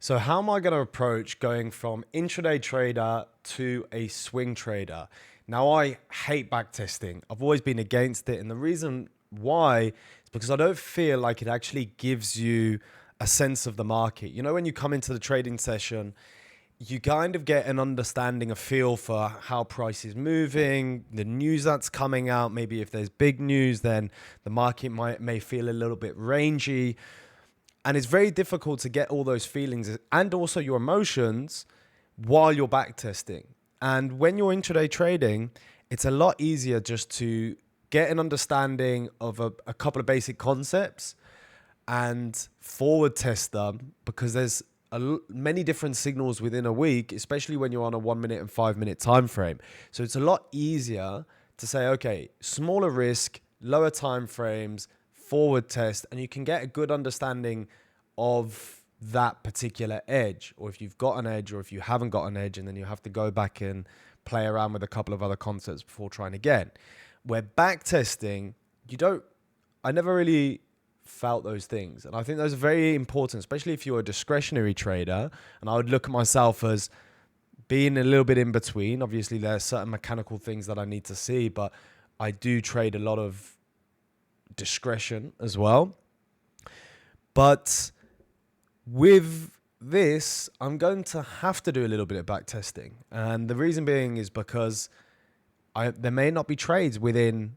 So how am I going to approach going from intraday trader to a swing trader? Now, I hate backtesting. I've always been against it. And the reason why is because I don't feel like it actually gives you a sense of the market. You know, when you come into the trading session, you kind of get an understanding, a feel for how price is moving, the news that's coming out. Maybe if there's big news, then the market may feel a little bit rangy. And it's very difficult to get all those feelings and also your emotions while you're backtesting. And when you're intraday trading, it's a lot easier just to get an understanding of a couple of basic concepts and forward test them, because there's many different signals within a week, especially when you're on a 1 minute and 5 minute time frame. So it's a lot easier to say, okay, smaller risk, lower time frames, forward test, and you can get a good understanding of that particular edge, or if you've got an edge or if you haven't got an edge, and then you have to go back and play around with a couple of other concepts before trying again. Where back testing, I never really felt those things, and I think those are very important, especially if you're a discretionary trader. And I would look at myself as being a little bit in between. Obviously there are certain mechanical things that I need to see, but I do trade a lot of discretion as well. But with this, I'm going to have to do a little bit of back testing, and the reason being is because there may not be trades within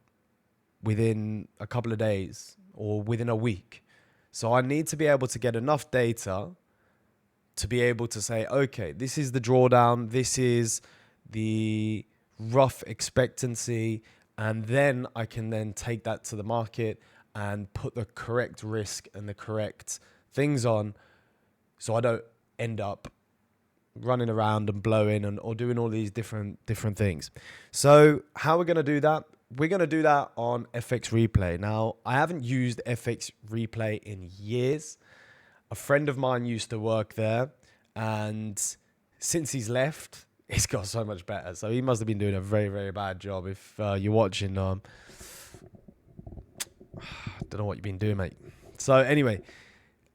a couple of days or within a week. So I need to be able to get enough data to be able to say, okay, this is the drawdown, this is the rough expectancy, and then I can then take that to the market and put the correct risk and the correct things on, so I don't end up running around and blowing or doing all these different things. So how we're going to do that? We're going to do that on FX Replay. Now, I haven't used FX Replay in years. A friend of mine used to work there, and since he's left, it's got so much better. So he must have been doing a very, very bad job. If you're watching, I don't know what you've been doing, mate. So anyway,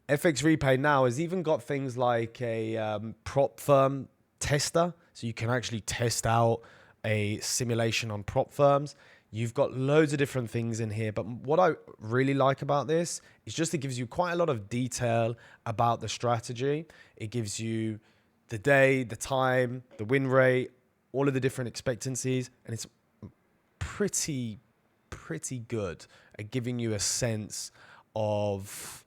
FX Replay now has even got things like a prop firm tester. So you can actually test out a simulation on prop firms. You've got loads of different things in here. But what I really like about this is just it gives you quite a lot of detail about the strategy. It gives you the day, the time, the win rate, all of the different expectancies. And it's pretty good at giving you a sense of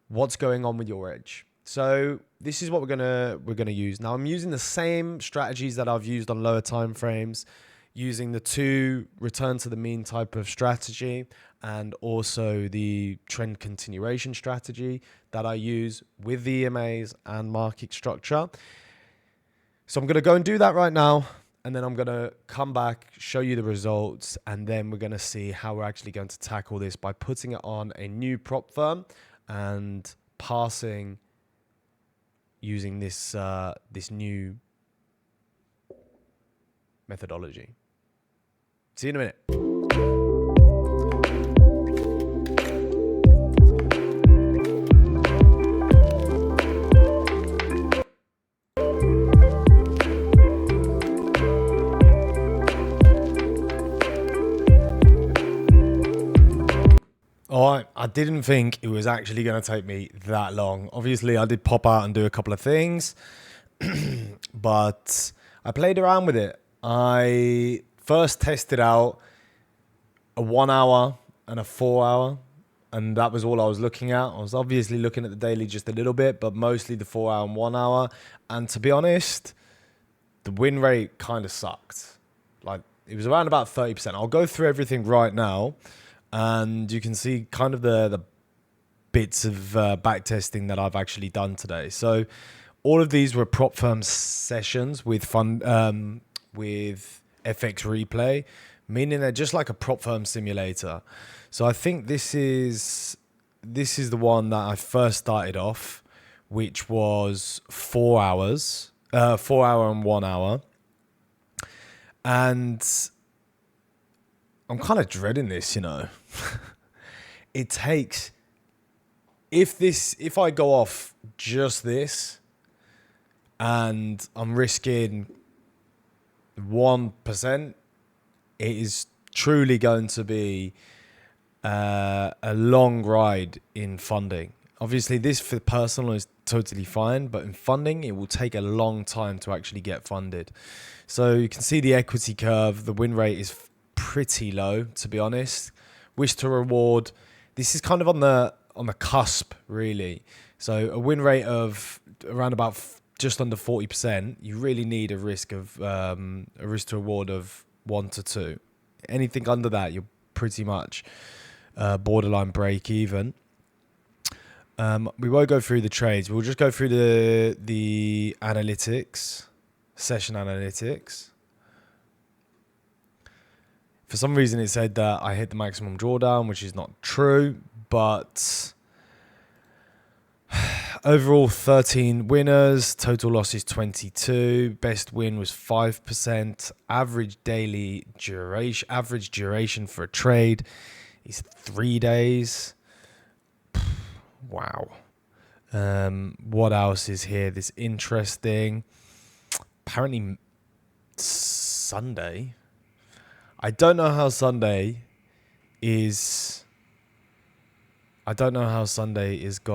what's going on with your edge. So this is what we're gonna use. Now I'm using the same strategies that I've used on lower time frames, using the 2 return to the mean type of strategy, and also the trend continuation strategy that I use with the EMAs and market structure. So I'm gonna go and do that right now, and then I'm gonna come back, show you the results, and then we're gonna see how we're actually going to tackle this by putting it on a new prop firm and passing using this new methodology. See you in a minute. All right, I didn't think it was actually going to take me that long. Obviously, I did pop out and do a couple of things, but I played around with it. I first tested out a 1 hour and a 4 hour, and that was all I was looking at. I was obviously looking at the daily just a little bit, but mostly the 4 hour and 1 hour. And to be honest, the win rate kind of sucked. Like, it was around about 30%. I'll go through everything right now, and you can see kind of the bits of backtesting that I've actually done today. So all of these were prop firm sessions with FX Replay, meaning they're just like a prop firm simulator. So I think this is the one that I first started off, which was 4 hours, 4 hour and 1 hour. And I'm kind of dreading this, you know. It takes if I go off just this and I'm risking 1%, it is truly going to be a long ride in funding. Obviously, this for personal is totally fine, but in funding, it will take a long time to actually get funded. So you can see the equity curve. The win rate is pretty low, to be honest. Wish to reward. This is kind of on the cusp, really. So a win rate of around about just under 40%. You really need a risk to reward of 1 to 2. Anything under that, you're pretty much borderline break even. We won't go through the trades. We'll just go through the analytics, session analytics. For some reason, it said that I hit the maximum drawdown, which is not true. But overall, 13 winners. Total loss is 22. Best win was 5%. Average duration for a trade is 3 days. Wow. What else is here? This interesting. Apparently, Sunday. I don't know how Sunday is got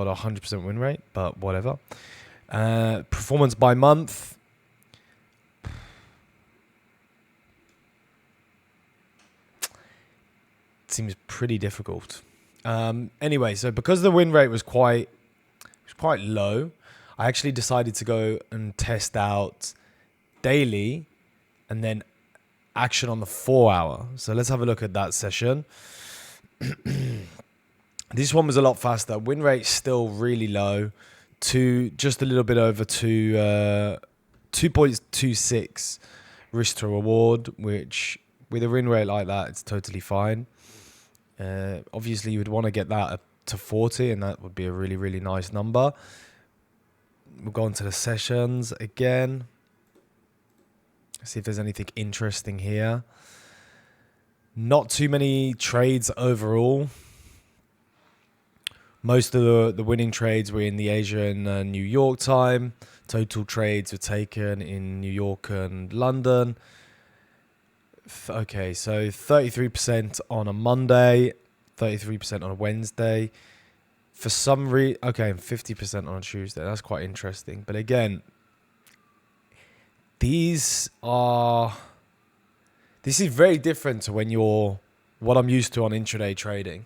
a 100% win rate, but whatever. Performance by month. Seems pretty difficult. Anyway, so because the win rate was quite low, I actually decided to go and test out daily and then action on the 4 hour. So let's have a look at that session. This one was a lot faster. Win rate still really low, just a little bit over 2.26 risk to reward, which with a win rate like that, it's totally fine. Obviously, you would want to get that up to 40, and that would be a really, really nice number. We'll go on to the sessions again. See if there's anything interesting here. Not too many trades overall. Most of the winning trades were in the Asia and New York time. Total trades were taken in New York and London. Okay, so 33% on a Monday, 33% on a Wednesday. For some reason, okay, and 50% on a Tuesday. That's quite interesting. But again, this is very different to what I'm used to on intraday trading.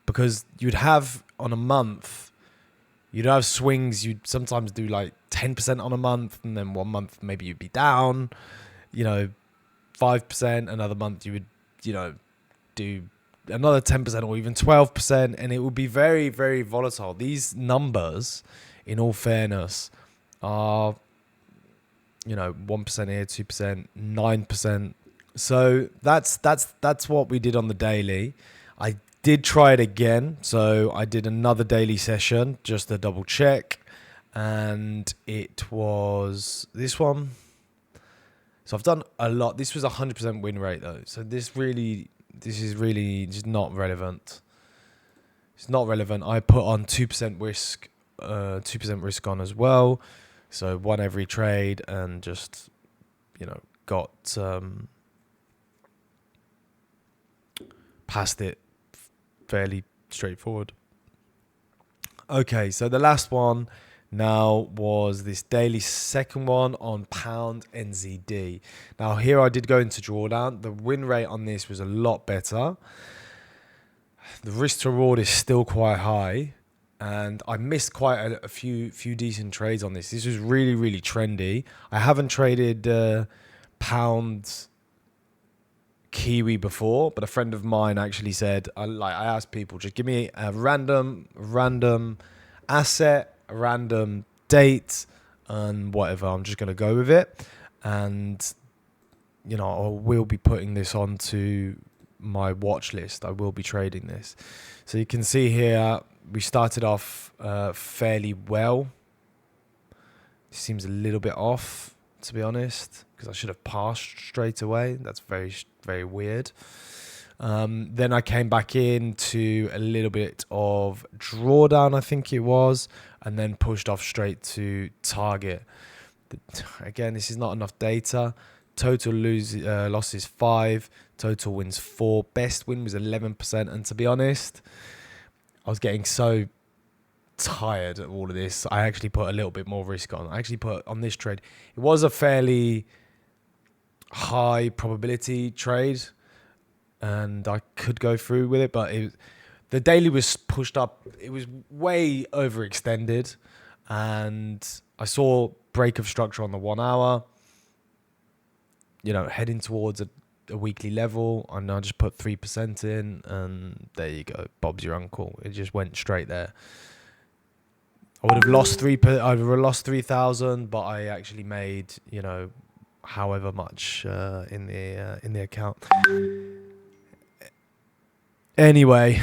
Because you'd have on a month, you'd have swings. You'd sometimes do like 10% on a month, and then one month maybe you'd be down, 5%. Another month you would, do another 10% or even 12%, and it would be very, very volatile. These numbers, in all fairness, are 1% here, 2%, 9%. So that's what we did on the daily. I did try it again. So I did another daily session just to double check. And it was this one. So I've done a lot. This was 100% win rate though. So this is really just not relevant. It's not relevant. I put on 2% risk, 2% risk on as well. So won every trade and just, got past it fairly straightforward. Okay, so the last one now was this daily second one on pound NZD. Now here I did go into drawdown. The win rate on this was a lot better. The risk to reward is still quite high. And I missed quite a few decent trades on this. This was really, really trendy. I haven't traded pound Kiwi before, but a friend of mine actually said, I asked people, just give me a random asset, a random date, and whatever. I'm just going to go with it. And, I will be putting this onto my watch list. I will be trading this. So you can see here, we started off fairly well. Seems a little bit off, to be honest, because I should have passed straight away. That's very, very weird. Then I came back into a little bit of drawdown, I think it was, and then pushed off straight to target. Again, this is not enough data. Total losses 5, total wins 4. Best win was 11%. And to be honest, I was getting so tired of all of this. I actually put a little bit more risk on. I actually put on this trade. It was a fairly high probability trade, and I could go through with it, but the daily was pushed up. It was way overextended, and I saw break of structure on the 1 hour, heading towards a weekly level, and I just put 3% in, and there you go. Bob's your uncle. It just went straight there. I would have lost 3,000, but I actually made, however much in the account. Anyway,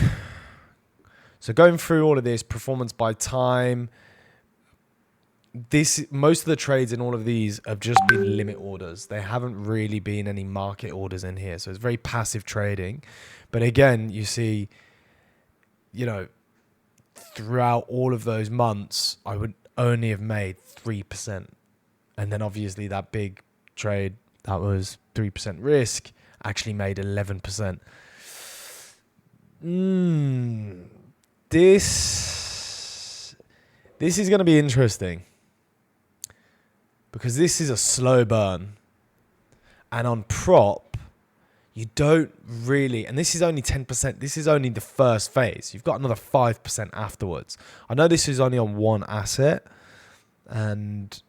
so going through all of this, performance by time, most of the trades in all of these have just been limit orders. There haven't really been any market orders in here. So it's very passive trading. But again, you see, throughout all of those months, I would only have made 3%. And then obviously that big trade, that was 3% risk, actually made 11%. This is going to be interesting, because this is a slow burn, and on prop you don't really, and this is only 10%, this is only the first phase. You've got another 5% afterwards. I know this is only on one asset, and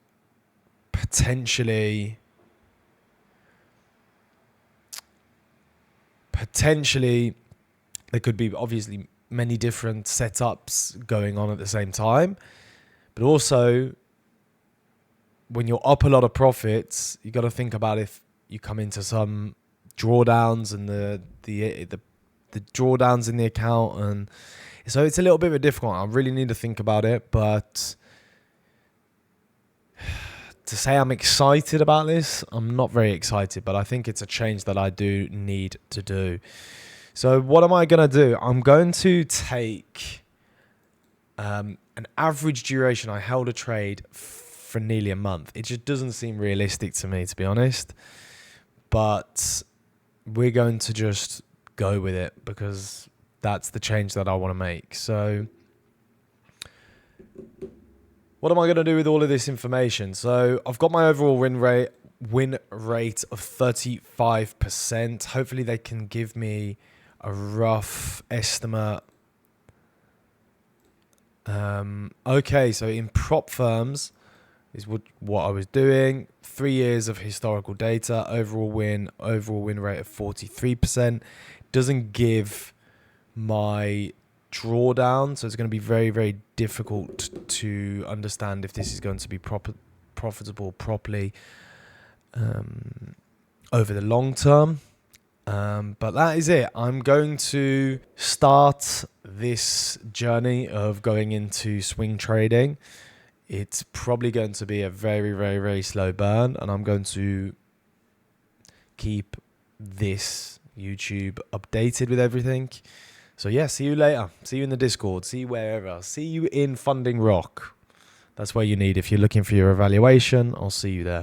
potentially there could be obviously many different setups going on at the same time. But also, when you're up a lot of profits, you got to think about if you come into some drawdowns and the drawdowns in the account, and so it's a little bit of a difficult one. I really need to think about it, but to say I'm excited about this, I'm not very excited, but I think it's a change that I do need to do. So what am I going to do? I'm going to take an average duration. I held a trade for nearly a month. It just doesn't seem realistic to me, to be honest. But we're going to just go with it, because that's the change that I want to make. So what am I going to do with all of this information? So I've got my overall win rate of 35%. Hopefully they can give me a rough estimate. Okay, so in prop firms is what I was doing. 3 years of historical data, overall win rate of 43%. Doesn't give my drawdown, so it's going to be very, very difficult to understand if this is going to be profitable properly over the long term. But that is it. I'm going to start this journey of going into swing trading. It's probably going to be a very, very, very slow burn, and I'm going to keep this YouTube updated with everything. So yeah, see you later. See you in the Discord. See you wherever. See you in Funding Rock. That's where you need. If you're looking for your evaluation, I'll see you there.